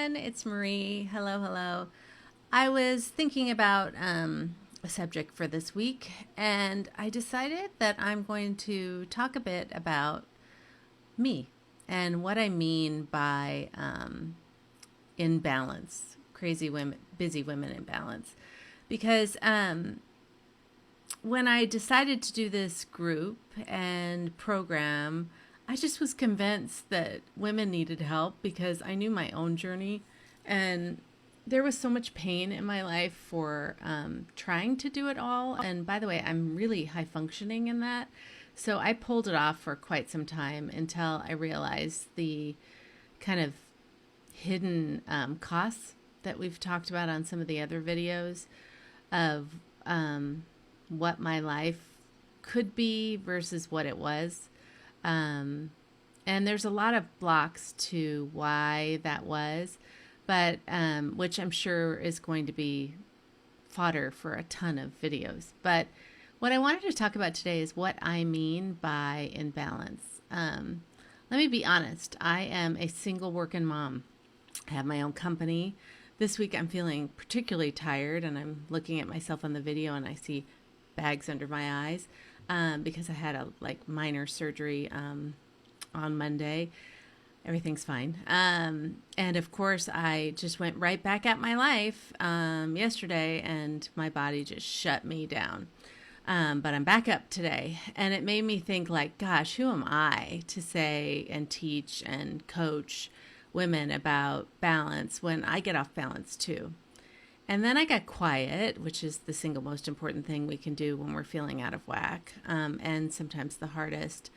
everyone. It's Marie. Hello, hello. I was thinking about a subject for this week, and I decided that I'm going to talk a bit about me and what I mean by imbalance, crazy women, busy women in balance. Because when I decided to do this group and program, I just was convinced that women needed help because I knew my own journey, and there was so much pain in my life for trying to do it all. And by the way, I'm really high functioning in that. So I pulled it off for quite some time until I realized the kind of hidden costs that we've talked about on some of the other videos of what my life could be versus what it was. And there's a lot of blocks to why that was, but which I'm sure is going to be fodder for a ton of videos. But what I wanted to talk about today is what I mean by imbalance. Let me be honest. I am a single working mom. I have my own company. This week I'm feeling particularly tired, and I'm looking at myself on the video and I see bags under my eyes because I had a minor surgery on Monday. Everything's fine. And of course, I just went right back at my life yesterday, and my body just shut me down. But I'm back up today, and it made me think, gosh, who am I to say and teach and coach women about balance when I get off balance too? And then I got quiet, which is the single most important thing we can do when we're feeling out of whack, and sometimes the hardest.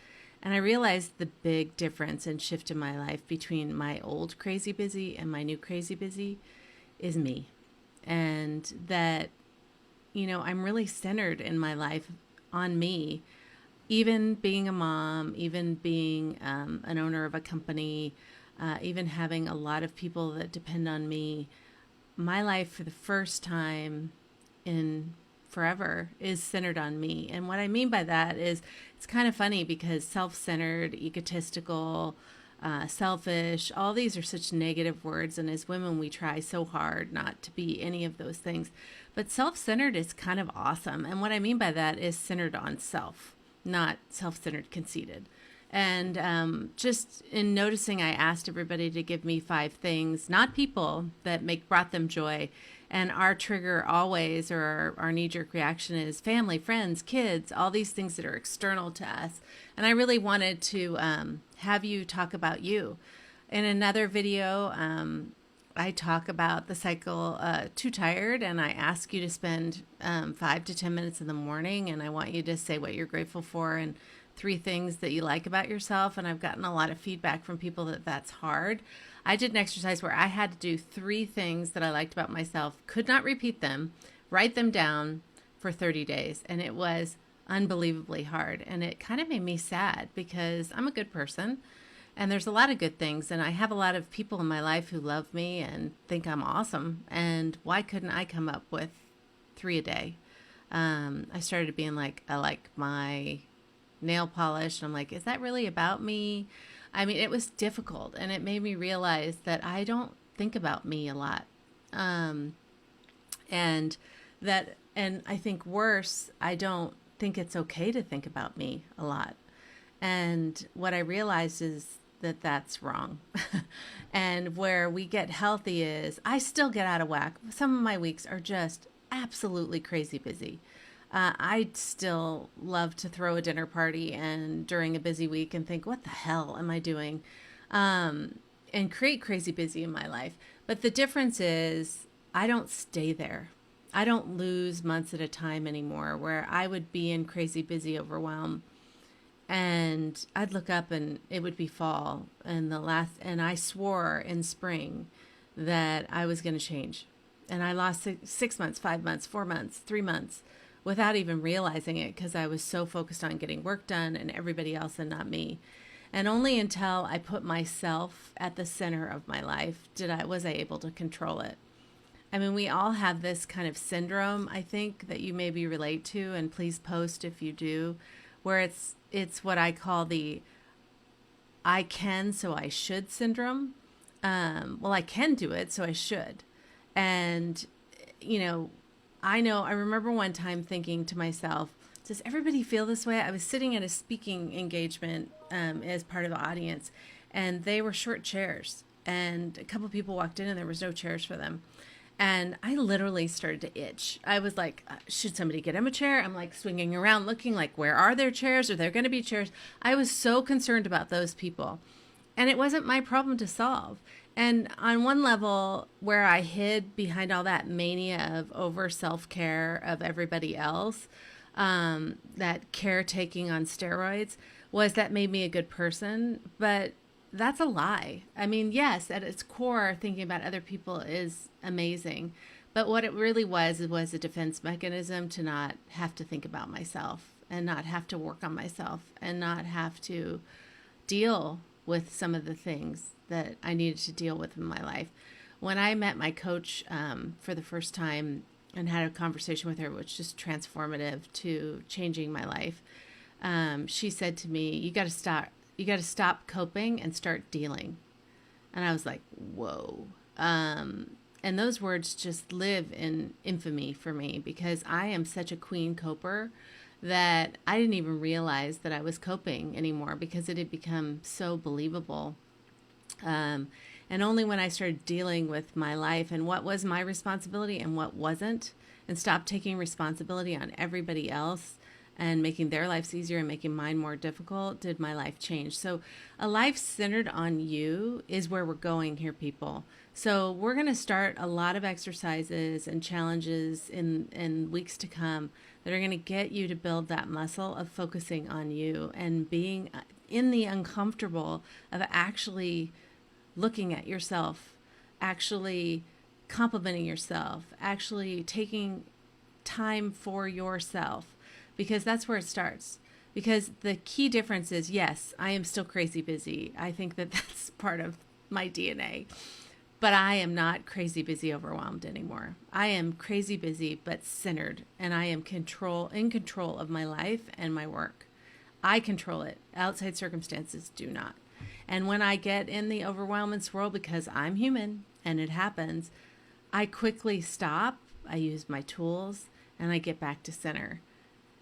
And I realized the big difference and shift in my life between my old crazy busy and my new crazy busy is me. And that, I'm really centered in my life on me, even being a mom, even being an owner of a company, even having a lot of people that depend on me. My life for the first time in forever is centered on me. And what I mean by that is it's kind of funny because self-centered, egotistical, selfish, all these are such negative words. And as women, we try so hard not to be any of those things. But self-centered is kind of awesome. And what I mean by that is centered on self, not self-centered, conceited. And just in noticing, I asked everybody to give me 5 things, not people, that brought them joy. And our trigger always, or our knee-jerk reaction, is family, friends, kids, all these things that are external to us. And I really wanted to have you talk about you. In another video, I talk about the cycle, Too Tired, and I ask you to spend 5 to 10 minutes in the morning, and I want you to say what you're grateful for and 3 things that you like about yourself. And I've gotten a lot of feedback from people that that's hard. I did an exercise where I had to do 3 things that I liked about myself, could not repeat them, write them down for 30 days. And it was unbelievably hard. And it kind of made me sad because I'm a good person and there's a lot of good things. And I have a lot of people in my life who love me and think I'm awesome. And why couldn't I come up with 3 a day? I started being I like my nail polish. And I'm like, is that really about me? I mean, it was difficult, and it made me realize that I don't think about me a lot. And I think worse, I don't think it's okay to think about me a lot. And what I realized is that that's wrong. And where we get healthy is I still get out of whack. Some of my weeks are just absolutely crazy busy. I'd still love to throw a dinner party and during a busy week and think, what the hell am I doing? And create crazy busy in my life. But the difference is I don't stay there. I don't lose months at a time anymore where I would be in crazy busy overwhelm and I'd look up and it would be fall and I swore in spring that I was going to change. And I lost 6 months, 5 months, 4 months, 3 months without even realizing it because I was so focused on getting work done and everybody else and not me. And only until I put myself at the center of my life was I able to control it. I mean, we all have this kind of syndrome, I think, that you maybe relate to, and please post if you do, where it's what I call the I can so I should syndrome. well, I can do it, so I should. And, you I remember one time thinking to myself, does everybody feel this way? I was sitting at a speaking engagement as part of the audience, and they were short chairs. And a couple people walked in, and there was no chairs for them. And I literally started to itch. I was like, should somebody get him a chair? I'm like swinging around looking like, where are there chairs? Are there going to be chairs? I was so concerned about those people. And it wasn't my problem to solve. And on one level, where I hid behind all that mania of over self-care of everybody else, that caretaking on steroids, was that made me a good person. But that's a lie. I mean, yes, at its core, thinking about other people is amazing. But what it really was a defense mechanism to not have to think about myself and not have to work on myself and not have to deal with some of the things that I needed to deal with in my life. When I met my coach for the first time and had a conversation with her, which was just transformative to changing my life, she said to me, you got to stop coping and start dealing. And I was like, whoa. And those words just live in infamy for me because I am such a queen coper that I didn't even realize that I was coping anymore because it had become so believable. And only when I started dealing with my life and what was my responsibility and what wasn't, and stopped taking responsibility on everybody else and making their lives easier and making mine more difficult, did my life change. So a life centered on you is where we're going here, people. So we're going to start a lot of exercises and challenges in weeks to come that are going to get you to build that muscle of focusing on you and being in the uncomfortable of actually looking at yourself, actually complimenting yourself, actually taking time for yourself, because that's where it starts. Because the key difference is, yes, I am still crazy busy. I think that that's part of my DNA. But I am not crazy busy overwhelmed anymore. I am crazy busy but centered, and I am in control of my life and my work. I control it. Outside circumstances do not. And when I get in the overwhelm and swirl, because I'm human and it happens, I quickly stop, I use my tools, and I get back to center.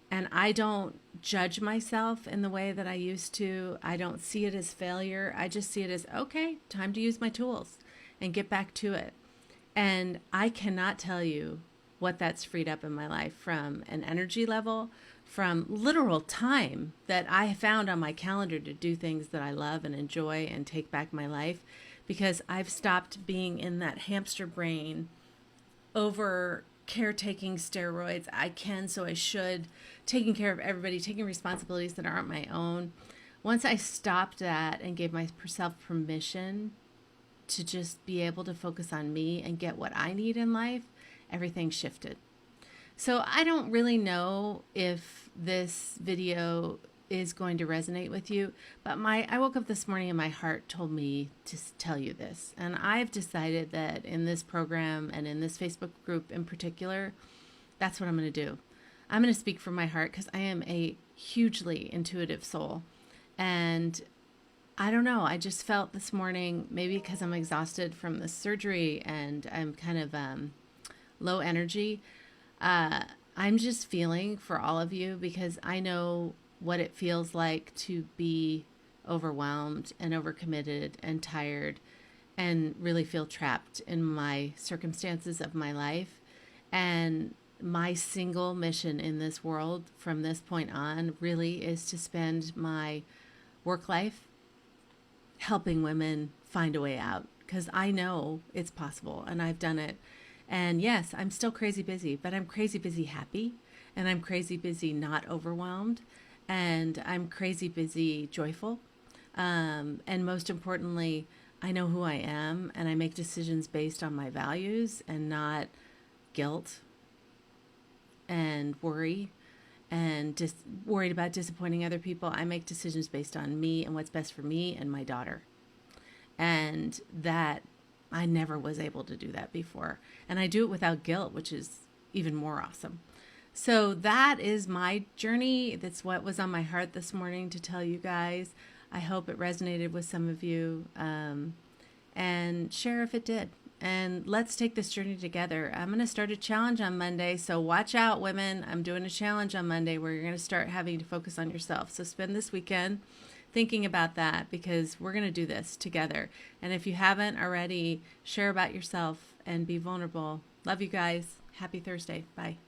And I don't judge myself in the way that I used to. I don't see it as failure. I just see it as, okay, time to use my tools and get back to it. And I cannot tell you what that's freed up in my life, from an energy level, from literal time that I found on my calendar to do things that I love and enjoy and take back my life, because I've stopped being in that hamster brain over caretaking steroids. I can, so I should, taking care of everybody, taking responsibilities that aren't my own. Once I stopped that and gave myself permission to just be able to focus on me and get what I need in life, everything shifted. So I don't really know if this video is going to resonate with you, but I woke up this morning and my heart told me to tell you this. And I've decided that in this program and in this Facebook group in particular, that's what I'm going to do. I'm going to speak from my heart because I am a hugely intuitive soul. And I don't know, I just felt this morning, maybe because I'm exhausted from the surgery and I'm kind of low energy, I'm just feeling for all of you, because I know what it feels like to be overwhelmed and overcommitted and tired and really feel trapped in my circumstances of my life. And my single mission in this world from this point on really is to spend my work life helping women find a way out, because I know it's possible and I've done it. And yes, I'm still crazy busy, but I'm crazy busy happy, and I'm crazy busy not overwhelmed, and I'm crazy busy joyful. And most importantly, I know who I am, and I make decisions based on my values and not guilt and worry and just worried about disappointing other people. I make decisions based on me and what's best for me and my daughter. And that I never was able to do that before. And I do it without guilt, which is even more awesome. So that is my journey. That's what was on my heart this morning to tell you guys. I hope it resonated with some of you. And and share if it did. And let's take this journey together. I'm going to start a challenge on Monday. So watch out, women. I'm doing a challenge on Monday where you're going to start having to focus on yourself. So spend this weekend thinking about that, because we're going to do this together. And if you haven't already, share about yourself and be vulnerable. Love you guys. Happy Thursday. Bye.